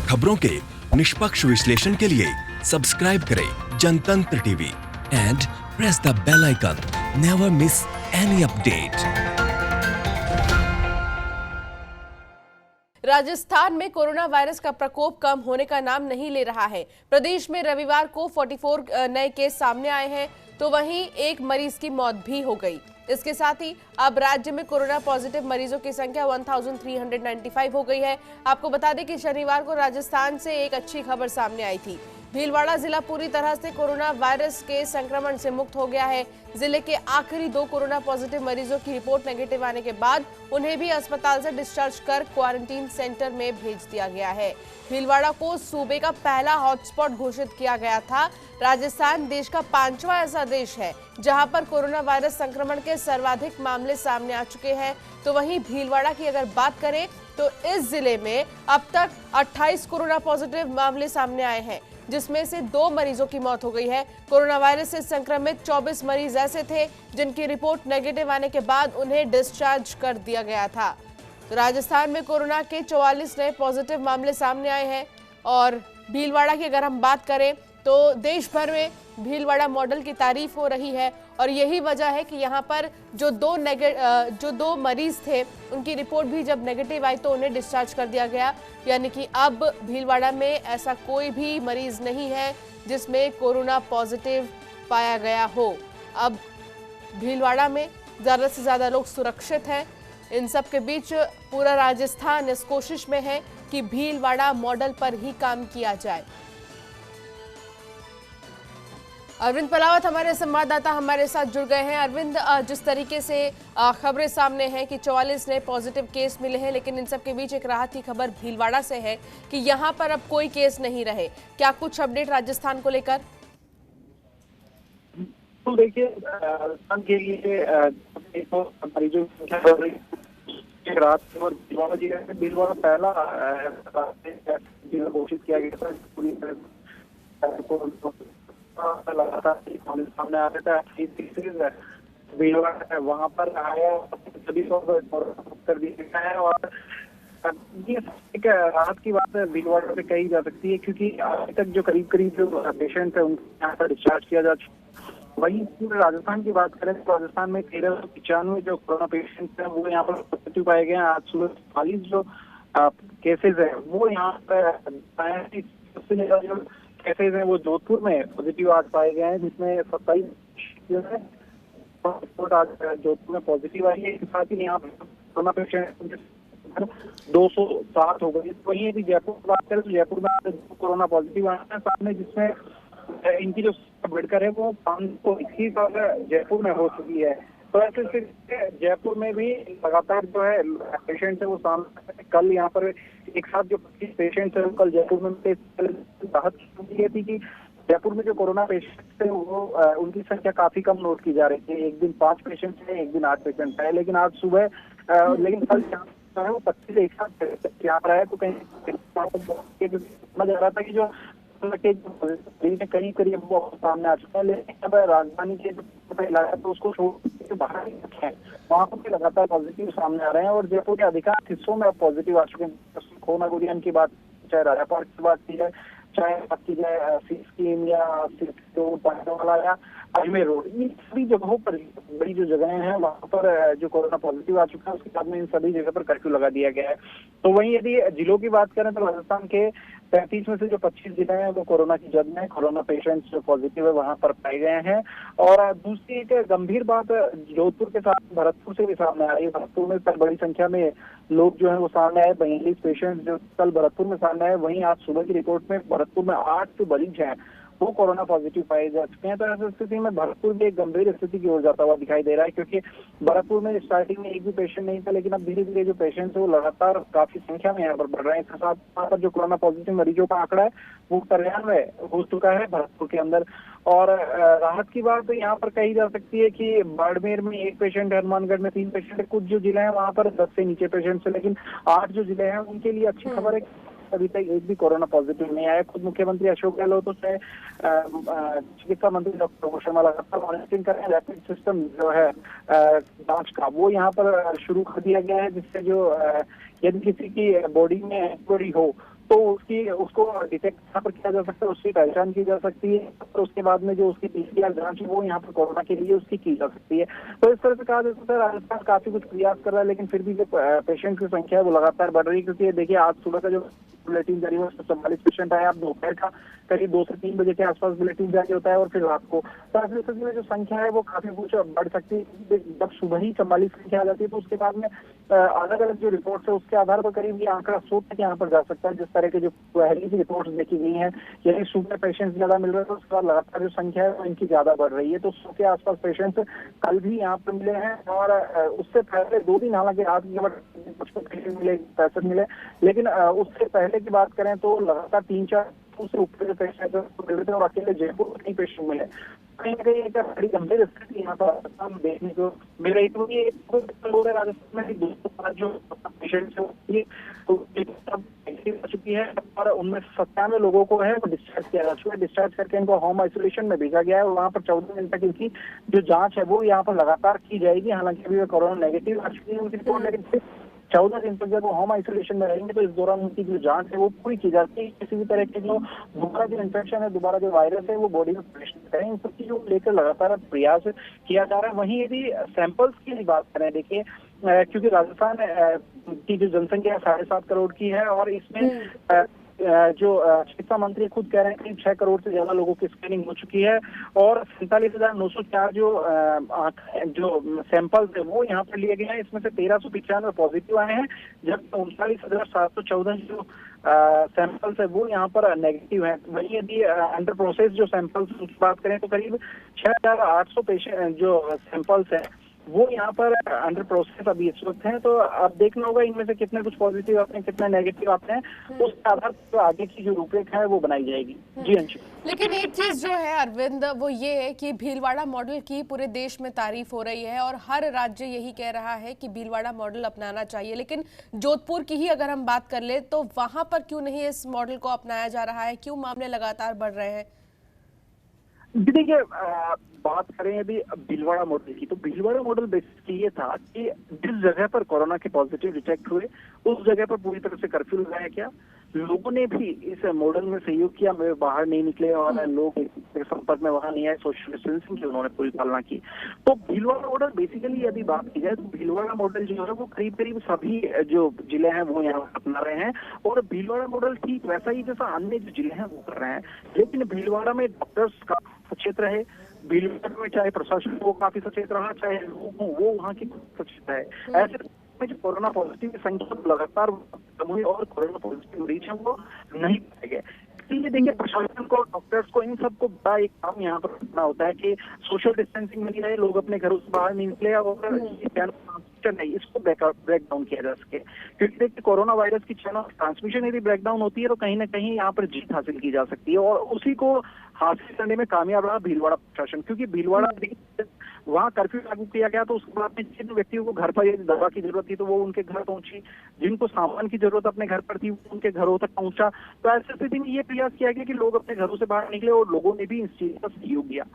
खबरों के निष्पक्ष विश्लेषण के लिए सब्सक्राइब करें Jantantra TV and press the bell icon. Never miss any update. Rajasthan में कोरोना वायरस का प्रकोप कम होने का नाम नहीं ले रहा है। प्रदेश में रविवार को 44 नए केस सामने आए हैं, तो वहीं एक मरीज की मौत भी हो गई। इसके साथ ही अब राज्य में कोरोना पॉजिटिव मरीजों की संख्या 1395 हो गई है। आपको बता दें कि शनिवार को राजस्थान से एक अच्छी खबर सामने आई थी। भीलवाड़ा जिला पूरी तरह से कोरोना वायरस के संक्रमण से मुक्त हो गया है। जिले के आखिरी 2 कोरोना पॉजिटिव मरीजों की रिपोर्ट नेगेटिव आने के बाद उन्हें भी अस्पताल से डिस्चार्ज कर क्वारंटीन सेंटर में भेज दिया गया है। भीलवाड़ा को सूबे का पहला हॉटस्पॉट घोषित किया गया था। राजस्थान देश का 5वां ऐसा देश है जहां पर कोरोना वायरस संक्रमण के सर्वाधिक मामले सामने आ चुके हैं। तो वहीं भीलवाड़ा की अगर बात करें तो इस जिले में अब तक 28 कोरोना पॉजिटिव मामले सामने आए हैं, जिसमें से 2 मरीजों की मौत हो गई है। कोरोना वायरस से संक्रमित 24 मरीज ऐसे थे जिनकी रिपोर्ट नेगेटिव आने के बाद उन्हें डिस्चार्ज कर दिया गया था। तो राजस्थान में कोरोना के 44 नए पॉजिटिव मामले सामने आए हैं। और भीलवाड़ा की अगर हम बात करें तो देश भर में भीलवाड़ा मॉडल की तारीफ हो रही है और यही वजह है कि यहाँ पर जो 2 मरीज थे उनकी रिपोर्ट भी जब नेगेटिव आई तो उन्हें डिस्चार्ज कर दिया गया। यानी कि अब भीलवाड़ा में ऐसा कोई भी मरीज नहीं है जिसमें कोरोना पॉजिटिव पाया गया हो। अब भीलवाड़ा में ज़्यादा से ज़्यादा लोग सुरक्षित हैं। इन सब के बीच पूरा राजस्थान इस कोशिश में है कि भीलवाड़ा मॉडल पर ही काम किया जाए। अरविंद पलावत हमारे संवाददाता हमारे साथ जुड़ गए हैं। अरविंद, जिस तरीके से खबरें सामने हैं कि 44 नए पॉजिटिव केस मिले हैं, लेकिन इन सब के बीच एक राहत की खबर भीलवाड़ा से है कि यहां पर अब कोई केस नहीं रहे। क्या कुछ अपडेट राजस्थान को लेकर? तो देखिए, राजस्थान के लिए मरीजों की संख्या बढ़ रही है। रात और भीलवाड़ा पहला घोषित किया गया था। पूरी लगातार सामने आ रहा था। भीलवाड़ा वहां पर आया, सभी को कर दिया गया है और ये एक राहत की बात है भीलवाड़ा पे कही जा सकती है, क्योंकि अभी तक जो करीब जो पेशेंट है उनको यहाँ पर डिस्चार्ज किया जा चुका। वहीं पूरे राजस्थान की बात करें तो राजस्थान में 1395 जो कोरोना पेशेंट है वो यहाँ पर पॉजिटिव पाए गए हैं। आज सुबह 40 जो केसेज है वो यहाँ पर सबसे ज्यादा जो केसेज हैं वो जोधपुर में पॉजिटिव आज पाए गए हैं, जिसमें 27 जो है रिपोर्ट आज जोधपुर में पॉजिटिव आई है। इसके साथ ही यहाँ पर कोरोना पेशेंट 207 हो गई। वहीं यदि जयपुर की बात करें तो जयपुर में कोरोना पॉजिटिव आए हैं सामने, जिसमें इनकी जो बढ़कर है वो 521 और जयपुर में हो चुकी है। तो ऐसे जयपुर में भी लगातार जो है पेशेंट है वो सामने। कल यहाँ पर एक साथ जो 25 पेशेंट है कल जयपुर में राहत ये थी कि जयपुर में जो कोरोना पेशेंट है वो उनकी संख्या काफी कम नोट की जा रही थी। एक दिन 5 पेशेंट थे, एक दिन 8 पेशेंट है, लेकिन आज सुबह लेकिन कल है वो 25 एक साथ यहाँ पर आया। तो कहीं समझ आ रहा था कि जो करीब वो सामने आ चुका है, लेकिन अब राजधानी के इलाका तो उसको छोड़ बाहर है, वहाँ पर लगातार पॉजिटिव सामने आ रहे हैं और जयपुर के अधिकांश हिस्सों में अब पॉजिटिव आ चुके हैं। खोना गुड़ियान की बात, चाहे राजा पार्क की बात की जाए, चाहे बात की जाए सी स्कीम या वाला या अजमेर रोड, इन सभी जगहों पर बड़ी जो जगहें हैं वहाँ पर जो कोरोना पॉजिटिव आ चुका है उसके बाद में इन सभी जगह पर कर्फ्यू लगा दिया गया है। तो वहीं यदि जिलों की बात करें तो राजस्थान के 35 में से जो 25 जिले हैं वो कोरोना की जद में कोरोना पेशेंट्स जो पॉजिटिव है वहां पर पाए गए हैं। और दूसरी एक गंभीर बात जोधपुर के साथ भरतपुर से भी सामने आ रही है। भरतपुर में कल बड़ी संख्या में लोग जो है वो सामने आए, 42 पेशेंट जो कल भरतपुर में सामने आए। वहीं आज सुबह की रिपोर्ट में भरतपुर में 8 जो मरीज हैं वो कोरोना पॉजिटिव पाए जा चुके हैं। तो ऐसी स्थिति में भरतपुर भी एक गंभीर स्थिति की ओर जाता हुआ दिखाई दे रहा है, क्योंकि भरतपुर में स्टार्टिंग में एक भी पेशेंट नहीं था, लेकिन अब धीरे धीरे जो पेशेंट है वो लगातार काफी संख्या में यहाँ पर बढ़ रहे हैं। इसके साथ यहाँ पर जो कोरोना पॉजिटिव मरीजों का आंकड़ा है वो 93 हो चुका है भरतपुर के अंदर। और राहत की बात तो यहाँ पर कही जा सकती है कि बाड़मेर में 1 पेशेंट है, हनुमानगढ़ में 3 पेशेंट है। कुछ जो जिले हैं वहाँ पर 10 से नीचे पेशेंट है, लेकिन 8 जो जिले हैं उनके लिए अच्छी खबर है अभी तक एक भी कोरोना पॉजिटिव नहीं आया। खुद मुख्यमंत्री अशोक गहलोत से चिकित्सा मंत्री डॉक्टर रघु शर्मा लगातार मॉनिटरिंग कर रहे हैं। रैपिड सिस्टम जो है जांच का वो यहाँ पर शुरू कर दिया गया है, जिससे जो यदि किसी की बॉडी में एंटीबॉडी हो तो उसको डिटेक्ट यहाँ पर किया जा सकता है, उसकी पहचान की जा सकती है और उसके बाद में जो उसकी पीसीआर जांच है वो यहाँ पर कोरोना के लिए उसकी की जा सकती है। तो इस तरह से कहा जा सकता है राजस्थान काफी कुछ प्रयास कर रहा है, लेकिन फिर भी जो पेशेंट की संख्या है वो लगातार बढ़ रही है। क्योंकि देखिए आज सुबह का जो बुलेटिन जारी हुआ 44 पेशेंट आए, अब दोपहर का करीब 2 से 3 बजे के आसपास बुलेटिन जारी होता है और फिर रात को। तो ऐसी स्थिति में जो संख्या है वो काफी कुछ बढ़ सकती है। जब सुबह ही 44 संख्या आ जाती है तो उसके बाद में अलग अलग जो रिपोर्ट्स है उसके आधार पर करीब ये आंकड़ा 100 तक यहाँ पर जा सकता है। जिस तरह के जो पहली सी रिपोर्ट्स देखी गई हैं, यदि सुबह पेशेंट ज्यादा मिल रहे हैं तो उसके बाद लगातार जो संख्या है वो इनकी ज्यादा बढ़ रही है। तो 100 के आसपास पेशेंट कल भी यहाँ पर मिले हैं और उससे पहले 2 दिन हालांकि रात के बाद 55 पेशेंट मिले, 65 मिले, लेकिन उससे पहले की बात करें तो लगातार 3-4 से ऊपर पेशेंट मिल रहे थे और अकेले जयपुर में नहीं पेशेंट मिले। कहीं ना कहीं एक बड़ी गंभीर स्थिति यहाँ पर देखने को मिल रही थी। ये राजस्थान में 205 जो पेशेंट हो चुकी है और उनमें 97 लोगों को है वो डिस्चार्ज किया जा चुका है। डिस्चार्ज करके इनको होम आइसोलेशन में भेजा गया है और वहाँ पर 14 दिन तक इनकी जो जांच है वो यहाँ पर लगातार की जाएगी। हालांकि अभी वे कोरोना नेगेटिव आ चुकी है उनकी रिपोर्ट, लेकिन 14 दिन तक जब वो होम आइसोलेशन में रहेंगे तो इस दौरान उनकी जो जांच है वो पूरी की जाती है। किसी भी तरह के जो दोबारा जो इन्फेक्शन है, दोबारा जो वायरस है वो बॉडी में प्रवेश करें, इन सब चीजों को लेकर लगातार प्रयास किया जा रहा है। वहीं यदि सैंपल्स की बात करें, देखिए क्योंकि राजस्थान की जो जनसंख्या 7.5 करोड़ की है और इसमें जो चिकित्सा मंत्री खुद कह रहे हैं करीब 6 करोड़ से ज्यादा लोगों की स्क्रीनिंग हो चुकी है और 47,904 जो सैंपल्स है वो यहाँ पर लिए गए हैं। इसमें से 1395 पॉजिटिव आए हैं, जबकि 39,714 जो सैंपल्स है वो यहाँ पर नेगेटिव है। वहीं यदि अंडर प्रोसेस जो सैंपल्स की बात करें तो करीब 6,800 पेशेंट जो सैंपल्स है वो यहाँ पर अंडर प्रोसेस अभी इस वक्त है। तो अब देखना होगा इनमें से कितने कुछ पॉजिटिव आते हैं, कितने नेगेटिव आते हैं, उसके आधार पर आगे की जो रूपरेखा है वो बनाई जाएगी। जी अंशु। लेकिन एक चीज जो है अरविंद वो ये है कि भीलवाड़ा मॉडल की पूरे देश में तारीफ हो रही है और हर राज्य यही कह रहा है कि भीलवाड़ा मॉडल अपनाना चाहिए, लेकिन जोधपुर की ही अगर हम बात कर ले तो वहां पर क्यों नहीं इस मॉडल को अपनाया जा रहा है? क्यों मामले लगातार बढ़ रहे हैं? देखिए बात करें अभी भीलवाड़ा मॉडल की, तो भीलवाड़ा मॉडल बेसिकली ये था कि जिस जगह पर कोरोना के पॉजिटिव डिटेक्ट हुए उस जगह पर पूरी तरह से कर्फ्यू लगाया गया। लोगों ने भी इस मॉडल में सहयोग किया, वे बाहर नहीं निकले और लोग संपर्क में वहां नहीं आए, सोशल डिस्टेंसिंग की उन्होंने पूरी पालना की। तो भीलवाड़ा मॉडल बेसिकली यदि बात की जाए तो भीलवाड़ा मॉडल जो है वो करीब करीब सभी जो जिले हैं वो यहाँ अपना रहे हैं और भीलवाड़ा मॉडल ठीक वैसा ही जैसा अन्य जो जिले हैं वो कर रहे हैं। लेकिन भीलवाड़ा में डॉक्टर्स का सचेत रहे, भीलवाड़ा में चाहे प्रशासन वो काफी सचेत रहा, चाहे लोग हों वो वहाँ की सचेत है। ऐसे में जो कोरोना पॉजिटिव की संख्या लगातार कम हुई और कोरोना पॉजिटिव मरीज है वो नहीं पाए गए। इसलिए देखिए प्रशासन को, डॉक्टर्स को, इन सबको बड़ा एक काम यहाँ पर करना होता है कि सोशल डिस्टेंसिंग में नहीं रहे, लोग अपने घरों से बाहर नहीं निकले और नहीं इसको ब्रेक डाउन किया जा सके। क्योंकि देखिए कोरोना वायरस की चैन ऑफ ट्रांसमिशन यदि ब्रेक डाउन होती है तो कहीं ना कहीं यहाँ पर जीत हासिल की जा सकती है और उसी को हासिल करने में कामयाब रहा भीलवाड़ा प्रशासन। क्योंकि भीलवाड़ा वहाँ कर्फ्यू लागू किया गया तो उसके बाद में जिन व्यक्तियों को घर पर यदि दवा की जरूरत थी तो वो उनके घर पहुंची, जिनको सामान की जरूरत अपने घर पर थी वो उनके घरों तक पहुंचा। तो ऐसी स्थिति में ये प्रयास किया गया कि लोग अपने घरों से बाहर निकले और लोगों ने भी इस चीज का सहयोग दिया।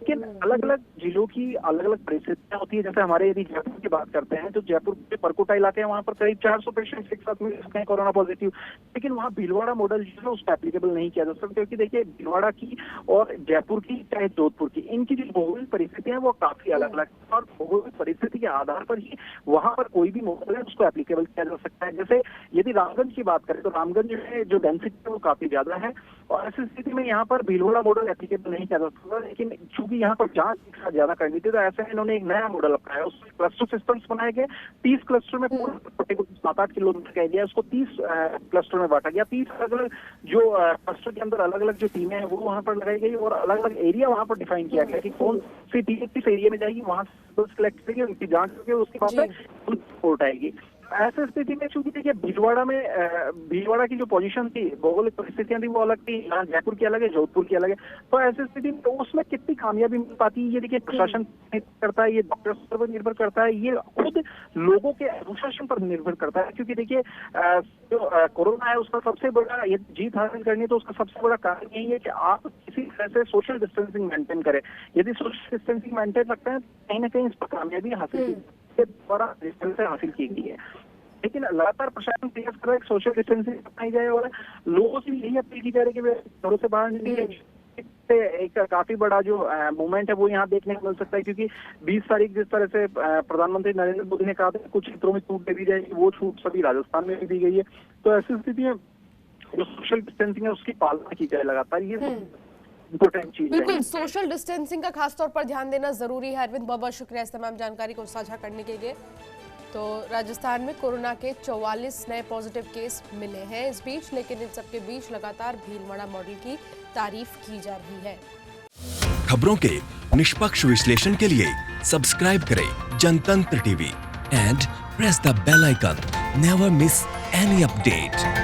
लेकिन अलग अलग जिलों की अलग अलग परिस्थितियां होती है। जैसे हमारे यदि जयपुर की बात करते हैं तो जयपुर के परकोटा इलाके हैं, वहां पर करीब 400 पेशेंट एक साथ मिल सकते हैं कोरोना पॉजिटिव, लेकिन वहाँ भीलवाड़ा मॉडल जो है उसको एप्लीकेबल नहीं किया जा सकता। क्योंकि देखिए भीलवाड़ा की और जयपुर की चाहे जोधपुर की, इनकी जो भौगोलिक परिस्थितियां वो काफी अलग अलग है और भौगोलिक परिस्थिति के आधार पर ही वहां पर कोई भी मॉडल है उसको एप्लीकेबल किया जा सकता है। जैसे यदि रामगंज की बात करें तो रामगंज में जो डेंसिटी है वो काफी ज्यादा है और ऐसी स्थिति में यहाँ पर भीलवाड़ा मॉडल एप्लीकेबल नहीं किया जा सकता। लेकिन चूंकि यहाँ पर जांच ज्यादा करनी थी तो ऐसे में इन्होंने एक नया मॉडल अपनाया, उसमें क्लस्टर सिस्टम्स बनाए गए। 30 क्लस्टर में पूरे 7-8 किलोमीटर का एरिया उसको 30 क्लस्टर में बांटा गया। 30 अलग अलग जो क्लस्टर के अंदर अलग अलग जो टीमें हैं वो वहां पर लगाई गई और अलग अलग एरिया वहां पर डिफाइन किया गया कि कौन सी टीम किस एरिया में जाएगी, वहां से कलेक्ट करेगी, उनकी जांच करके उसके बाद में रिपोर्ट आएगी। ऐसी स्थिति में चूंकि देखिए भीलवाड़ा की जो पोजीशन थी, भौगोलिक परिस्थितियां थी वो अलग थी, यहाँ जयपुर की अलग है, जोधपुर की अलग है। तो ऐसी स्थिति में तो उसमें कितनी कामयाबी मिल पाती है ये देखिए प्रशासन करता है, ये डॉक्टर्स पर निर्भर करता है, ये खुद लोगों के अनुशासन पर निर्भर करता है। क्योंकि देखिए जो कोरोना है उसका सबसे बड़ा जीत हासिल करनी है तो उसका सबसे बड़ा कारण यही है कि आप किसी तरह से सोशल डिस्टेंसिंग मेंटेन करें। यदि सोशल डिस्टेंसिंग मेंटेन रखते हैं कहीं ना कहीं इस पर कामयाबी हासिल द्वारा हासिल की गई है। लेकिन लगातार प्रशासन प्रयास कर रहा है कि सोशल डिस्टेंसिंग अपनाई जाए और लोगों से यही अपील की जा रही है कि वे घरों से बाहर निकले। एक काफी बड़ा जो मूवमेंट है वो यहाँ देखने को मिल सकता है, क्योंकि 20 तारीख जिस तरह से प्रधानमंत्री नरेंद्र मोदी ने कहा था कुछ क्षेत्रों में छूट दे दी जाएगी, वो छूट सभी राजस्थान में भी दी गई है। तो ऐसी स्थिति में जो सोशल डिस्टेंसिंग है उसकी पालना की जाए लगातार, ये इम्पोर्टेंट चीज है। बिल्कुल, सोशल डिस्टेंसिंग का खास तौर पर ध्यान देना जरूरी है। अरविंद, बहुत बहुत शुक्रिया इस तमाम जानकारी को साझा करने के लिए। तो राजस्थान में कोरोना के 44 नए पॉजिटिव केस मिले हैं इस बीच, लेकिन इन सबके बीच लगातार भीलवाड़ा मॉडल की तारीफ की जा रही है। खबरों के निष्पक्ष विश्लेषण के लिए सब्सक्राइब करें Jantantra TV and press the bell icon. Never miss any update.